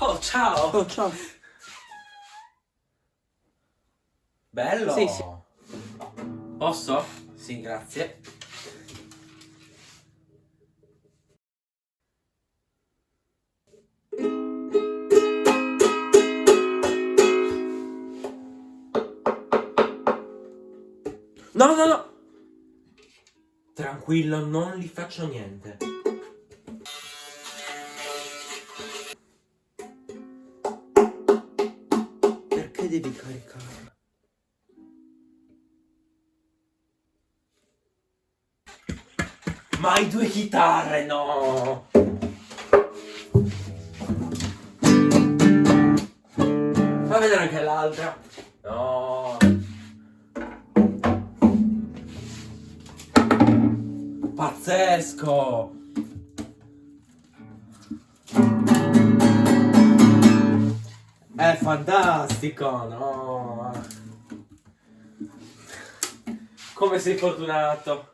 Oh, ciao! Oh, ciao. Bello! Sì, sì. Posso? Sì, grazie. No, no, no! Tranquillo, non gli faccio niente. Perché devi caricarla? Ma hai due chitarre, no! Fa vedere anche l'altra. No! Pazzesco! È fantastico, no! Come sei fortunato!